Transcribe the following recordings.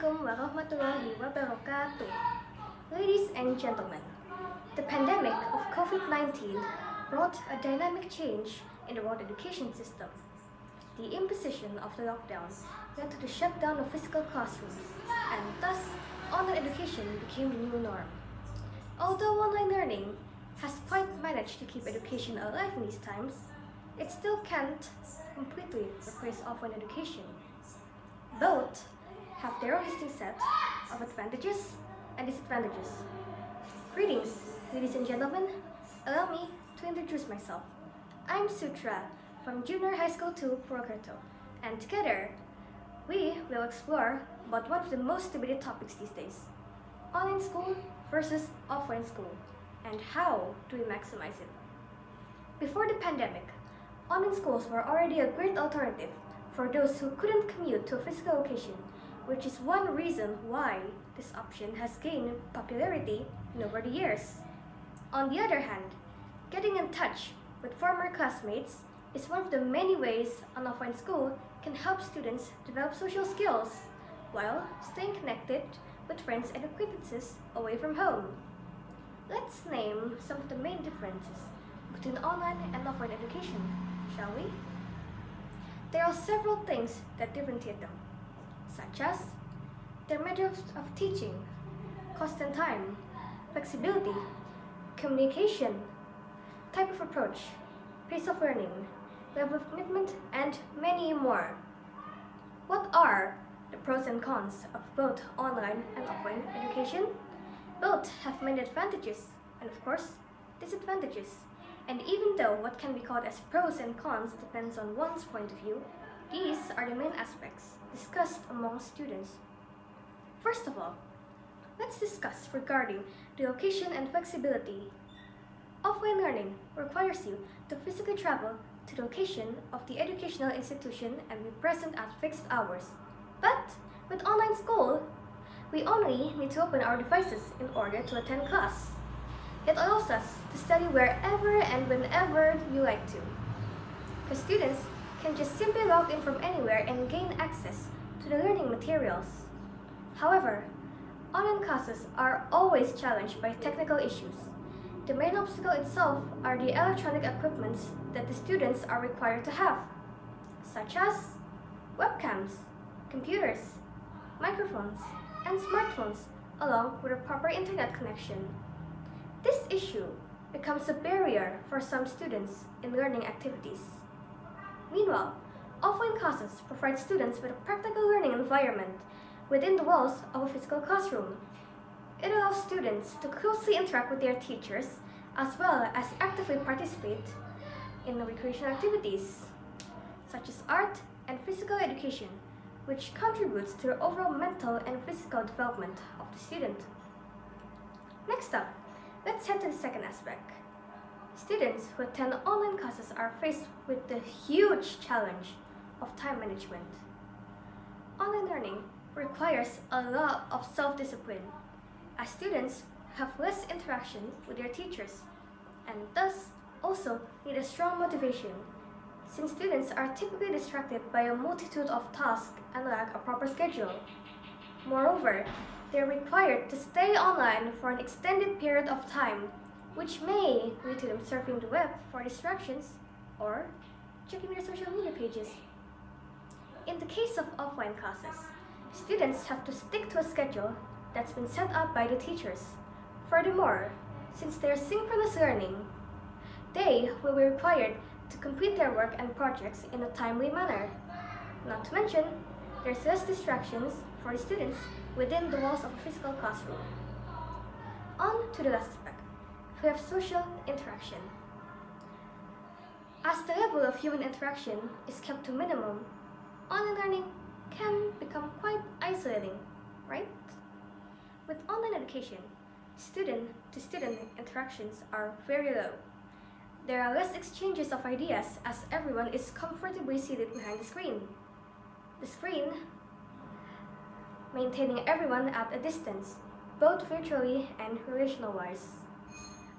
Assalamualaikum warahmatullahi wabarakatuh. Ladies and gentlemen, the pandemic of COVID-19 brought a dynamic change in the world education system. The imposition of the lockdown led to the shutdown of physical classrooms, and thus online education became the new norm. Although online learning has quite managed to keep education alive in these times, it still can't completely replace offline education. Both have their own distinct set of advantages and disadvantages. Greetings, ladies and gentlemen. Allow me to introduce myself. I'm Sutra from Junior High School 2, Purwokerto, and together we will explore about one of the most debated topics these days: online school versus offline school, and how do we maximize it. Before the pandemic, online schools were already a great alternative for those who couldn't commute to a physical location, which is one reason why this option has gained popularity over the years. On the other hand, getting in touch with former classmates is one of the many ways an offline school can help students develop social skills while staying connected with friends and acquaintances away from home. Let's name some of the main differences between online and offline education, shall we? There are several things that differentiate them, such as their methods of teaching, cost and time, flexibility, communication, type of approach, pace of learning, level of commitment, and many more. What are the pros and cons of both online and offline education? Both have many advantages and, of course, disadvantages. And even though what can be called as pros and cons depends on one's point of view, these are the main aspects discussed among students. First of all, let's discuss regarding the location and flexibility. Offline learning requires you to physically travel to the location of the educational institution and be present at fixed hours. But with online school, we only need to open our devices in order to attend class. It allows us to study wherever and whenever you like to. The students can just simply log in from anywhere and gain access to the learning materials. However, online classes are always challenged by technical issues. The main obstacle itself are the electronic equipments that the students are required to have, such as webcams, computers, microphones, and smartphones, along with a proper internet connection. This issue becomes a barrier for some students in learning activities. Meanwhile, offline classes provide students with a practical learning environment within the walls of a physical classroom. It allows students to closely interact with their teachers as well as actively participate in recreational activities, such as art and physical education, which contributes to the overall mental and physical development of the student. Next up, let's head to the second aspect. Students who attend online classes are faced with the huge challenge of time management. Online learning requires a lot of self-discipline, as students have less interaction with their teachers and thus also need a strong motivation, since students are typically distracted by a multitude of tasks and lack a proper schedule. Moreover, they are required to stay online for an extended period of time, which may lead to them surfing the web for distractions or checking their social media pages. In the case of offline classes, students have to stick to a schedule that's been set up by the teachers. Furthermore, since they are synchronous learning, they will be required to complete their work and projects in a timely manner. Not to mention, there's less distractions for the students within the walls of a physical classroom. On to the last aspect, we have social interaction. As the level of human interaction is kept to minimum, online learning can become quite isolating, right? With online education, student-to-student interactions are very low. There are less exchanges of ideas as everyone is comfortably seated behind the screen. The screen maintaining everyone at a distance, both virtually and relational-wise.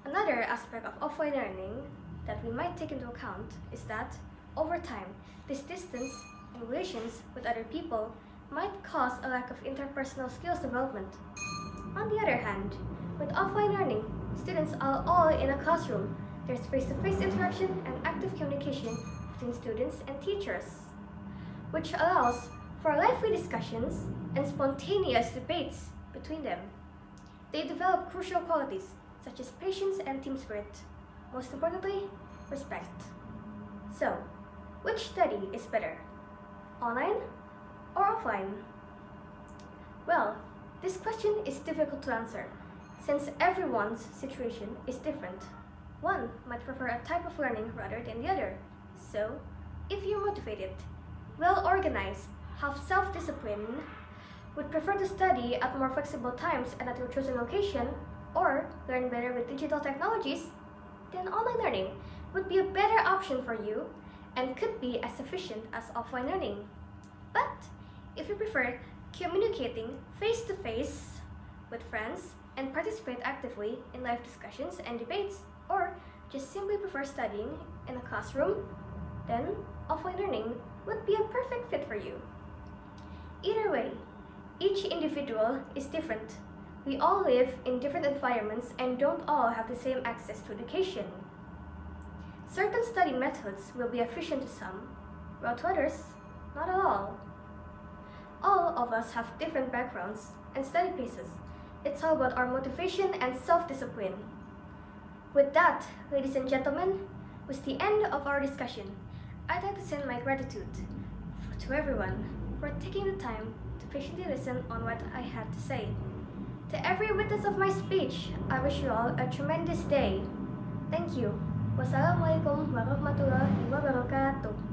Another aspect of offline learning that we might take into account is that, over time, this distance and relations with other people might cause a lack of interpersonal skills development. On the other hand, with offline learning, students are all in a classroom. There's face-to-face interaction and active communication between students and teachers, which allows for lively discussions and spontaneous debates between them. They develop crucial qualities such as patience and team spirit. Most importantly, respect. So, which study is better? Online or offline? Well, this question is difficult to answer since everyone's situation is different. One might prefer a type of learning rather than the other. So, if you're motivated, well-organized, have self-discipline, would prefer to study at more flexible times and at your chosen location, or learn better with digital technologies, then online learning would be a better option for you and could be as efficient as offline learning. But if you prefer communicating face-to-face with friends and participate actively in live discussions and debates, or just simply prefer studying in a classroom, then offline learning would be a perfect fit for you. Either way, each individual is different. We all live in different environments and don't all have the same access to education. Certain study methods will be efficient to some, while to others, not at all. All of us have different backgrounds and study paces. It's all about our motivation and self-discipline. With that, ladies and gentlemen, was the end of our discussion. I'd like to send my gratitude to everyone for taking the time to patiently listen on what I had to say. To every witness of my speech, I wish you all a tremendous day. Thank you. Wassalamualaikum warahmatullahi wabarakatuh.